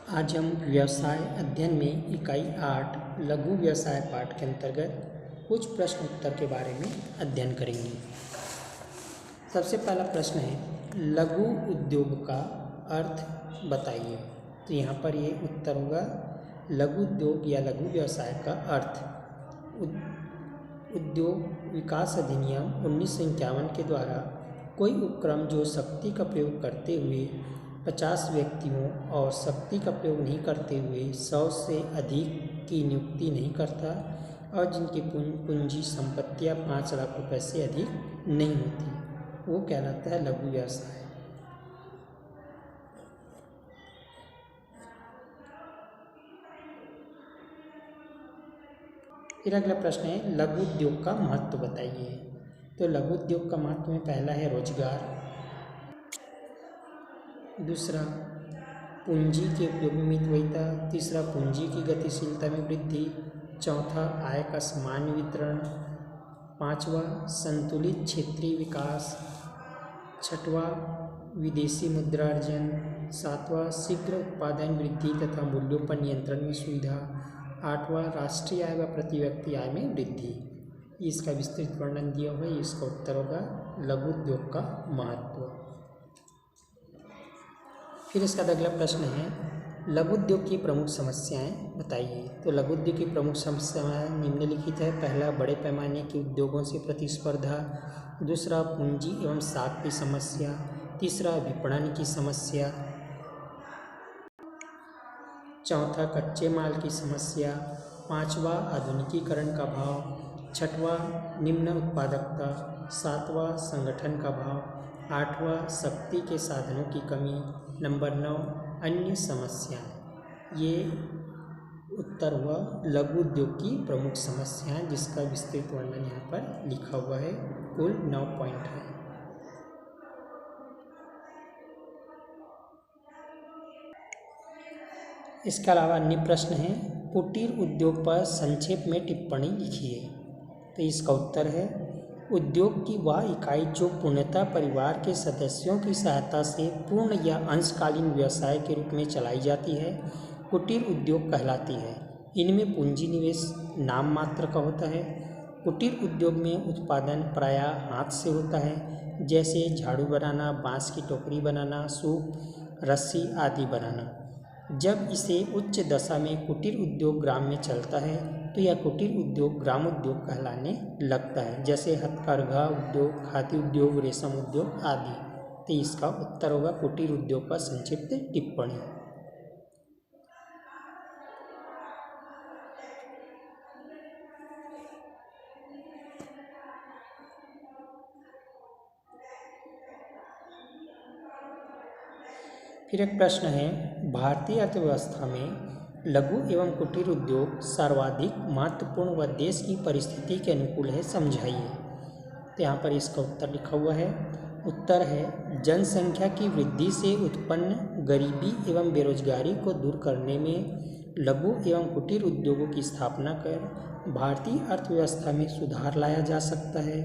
आज हम व्यवसाय अध्ययन में इकाई 8 लघु व्यवसाय पाठ के अंतर्गत कुछ प्रश्न उत्तर के बारे में अध्ययन करेंगे। सबसे पहला प्रश्न है लघु उद्योग का अर्थ बताइए। तो यहाँ पर ये उत्तर होगा लघु उद्योग या लघु व्यवसाय का अर्थ उद्योग विकास अधिनियम 1951 के द्वारा कोई उपक्रम जो शक्ति का प्रयोग करते हुए 50 व्यक्तियों और शक्ति का प्रयोग नहीं करते हुए 100 से अधिक की नियुक्ति नहीं करता और जिनकी पूंजी संपत्तियाँ 5 लाख रुपए से अधिक नहीं होती, वो कहलाता है लघु व्यवसाय। फिर अगला प्रश्न है लघु उद्योग का महत्व बताइए। तो लघु उद्योग का महत्व में पहला है रोजगार, दूसरा पूंजी के उपयोग में मितव्ययिता, तीसरा पूंजी की गतिशीलता में वृद्धि, चौथा आय का समान वितरण, पांचवा संतुलित क्षेत्रीय विकास, छठवा विदेशी मुद्रा अर्जन, सातवां शीघ्र उत्पादन वृद्धि तथा मूल्यों पर नियंत्रण में सुविधा, आठवां राष्ट्रीय आय व प्रति व्यक्ति आय में वृद्धि। इसका विस्तृत वर्णन दिया हुआ है। इसका उत्तर होगा लघु उद्योग का महत्व। फिर इसका अगला प्रश्न है लघु उद्योग की प्रमुख समस्याएं बताइए। तो लघु उद्योग की प्रमुख समस्याएं निम्नलिखित है। पहला बड़े पैमाने के उद्योगों से प्रतिस्पर्धा, दूसरा पूंजी एवं साख की समस्या, तीसरा विपणन की समस्या, चौथा कच्चे माल की समस्या, पांचवा आधुनिकीकरण का भाव, छठवां निम्न उत्पादकता, सातवां संगठन का भाव, आठवां शक्ति के साधनों की कमी, नंबर 9 अन्य समस्याएं। ये उत्तर हुआ लघु उद्योग की प्रमुख समस्याएं, जिसका विस्तृत वर्णन यहाँ पर लिखा हुआ है। कुल 9 पॉइंट है। इसके अलावा अन्य प्रश्न है कुटीर उद्योग पर संक्षेप में टिप्पणी लिखिए। तो इसका उत्तर है उद्योग की वह इकाई जो पूर्णतः परिवार के सदस्यों की सहायता से पूर्ण या अंशकालीन व्यवसाय के रूप में चलाई जाती है, कुटीर उद्योग कहलाती है। इनमें पूंजी निवेश नाम मात्र का होता है। कुटीर उद्योग में उत्पादन प्रायः हाथ से होता है, जैसे झाड़ू बनाना, बांस की टोकरी बनाना, सूप, रस्सी आदि बनाना। जब इसे उच्च दशा में कुटीर उद्योग ग्राम में चलता है तो यह कुटीर उद्योग ग्राम उद्योग कहलाने लगता है, जैसे हथकरघा उद्योग, खादी उद्योग, रेशम उद्योग आदि। तो इसका उत्तर होगा कुटीर उद्योग पर संक्षिप्त टिप्पणी। फिर एक प्रश्न है भारतीय अर्थव्यवस्था में लघु एवं कुटीर उद्योग सर्वाधिक महत्वपूर्ण व देश की परिस्थिति के अनुकूल है, समझाइए। तो यहाँ पर इसका उत्तर लिखा हुआ है। उत्तर है जनसंख्या की वृद्धि से उत्पन्न गरीबी एवं बेरोजगारी को दूर करने में लघु एवं कुटीर उद्योगों की स्थापना कर भारतीय अर्थव्यवस्था में सुधार लाया जा सकता है।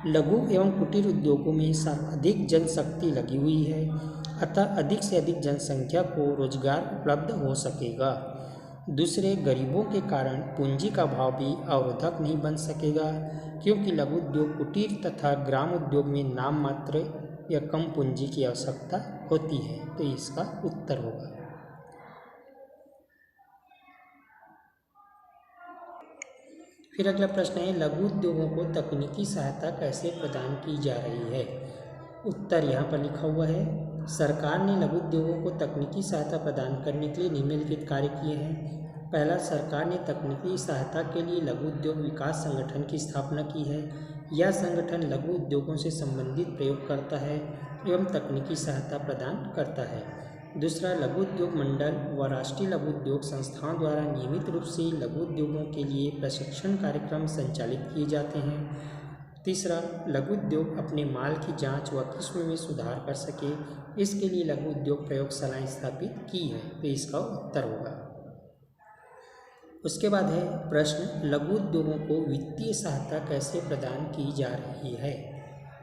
लघु एवं कुटीर उद्योगों में सर्वाधिक जनशक्ति लगी हुई है, अतः अधिक से अधिक जनसंख्या को रोजगार उपलब्ध हो सकेगा। दूसरे गरीबों के कारण पूंजी का भाव भी अवरोधक नहीं बन सकेगा, क्योंकि लघु उद्योग कुटीर तथा ग्राम उद्योग में नाम मात्र या कम पूंजी की आवश्यकता होती है। तो इसका उत्तर होगा। फिर अगला प्रश्न है लघु उद्योगों को तकनीकी सहायता कैसे प्रदान की जा रही है। उत्तर यहाँ पर लिखा हुआ है सरकार ने लघु उद्योगों को तकनीकी सहायता प्रदान करने के लिए निम्नलिखित कार्य किए हैं। पहला, सरकार ने तकनीकी सहायता के लिए लघु उद्योग विकास संगठन की स्थापना की है। यह संगठन लघु उद्योगों से संबंधित प्रयोग करता है एवं तकनीकी सहायता प्रदान करता है। दूसरा, लघु उद्योग मंडल व राष्ट्रीय लघु उद्योग संस्थाओं द्वारा नियमित रूप से लघु उद्योगों के लिए प्रशिक्षण कार्यक्रम संचालित किए जाते हैं। तीसरा, लघु उद्योग अपने माल की जांच व किस्म में सुधार कर सके, इसके लिए लघु उद्योग प्रयोगशालाएं स्थापित की है। तो इसका उत्तर होगा। उसके बाद है प्रश्न लघु उद्योगों को वित्तीय सहायता कैसे प्रदान की जा रही है।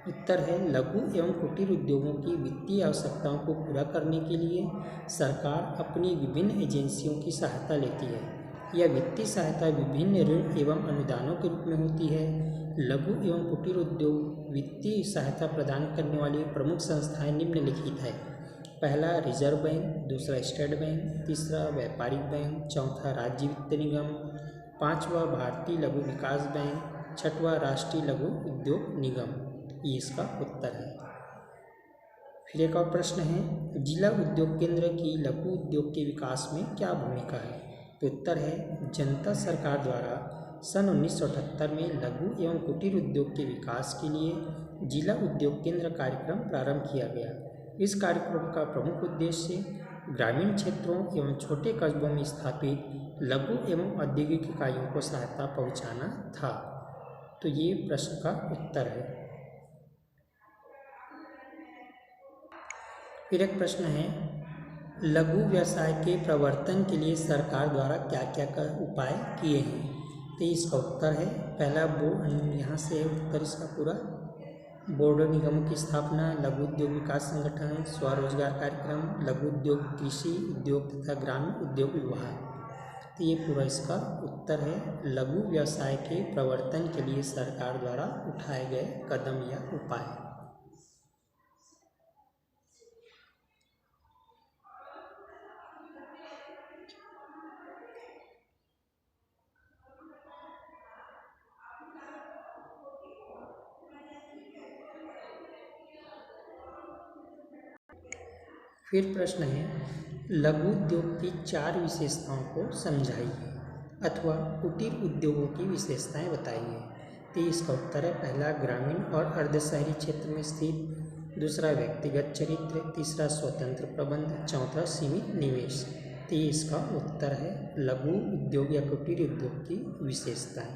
उत्तर है लघु एवं कुटीर उद्योगों की वित्तीय आवश्यकताओं को पूरा करने के लिए सरकार अपनी विभिन्न एजेंसियों की सहायता लेती है। यह वित्तीय सहायता विभिन्न ऋण एवं अनुदानों के रूप में होती है। लघु एवं कुटीर उद्योग वित्तीय सहायता प्रदान करने वाली प्रमुख संस्थाएं निम्नलिखित है। पहला रिजर्व बैंक, दूसरा स्टेट बैंक, तीसरा व्यापारिक बैंक, चौथा राज्य वित्त निगम, पांचवा भारतीय लघु विकास बैंक, छठवां राष्ट्रीय लघु उद्योग निगम। ये इसका उत्तर है। फिर एक और प्रश्न है, जिला उद्योग केंद्र की लघु उद्योग के विकास में क्या भूमिका है? तो उत्तर है जनता सरकार द्वारा सन 1978 में लघु एवं कुटीर उद्योग के विकास के लिए जिला उद्योग केंद्र कार्यक्रम प्रारंभ किया गया। इस कार्यक्रम का प्रमुख उद्देश्य ग्रामीण क्षेत्रों एवं छोटे कस्बों में स्थापित लघु एवं औद्योगिक इकाइयों को सहायता पहुंचाना था। तो ये प्रश्न का उत्तर है। फिर एक प्रश्न है, लघु व्यवसाय के प्रवर्तन के लिए सरकार द्वारा क्या क्या उपाय किए हैं? तो इसका उत्तर है पहला यहाँ से उत्तर इसका पूरा बोर्ड निगमों की स्थापना, लघु उद्योग विकास संगठन, स्वरोजगार कार्यक्रम, लघु उद्योग कृषि उद्योग तथा ग्रामीण उद्योग विभाग। तो ये पूरा इसका उत्तर है लघु व्यवसाय के प्रवर्तन के लिए सरकार द्वारा उठाए गए कदम या उपाय। फिर प्रश्न है, लघु उद्योग की 4 विशेषताओं को समझाइए अथवा कुटीर उद्योगों की विशेषताएं बताइए। तो इसका उत्तर है पहला ग्रामीण और अर्ध शहरी क्षेत्र में स्थित, दूसरा व्यक्तिगत चरित्र, तीसरा स्वतंत्र प्रबंध, चौथा सीमित निवेश। तो इसका उत्तर है लघु उद्योग या कुटीर उद्योग की विशेषताएं।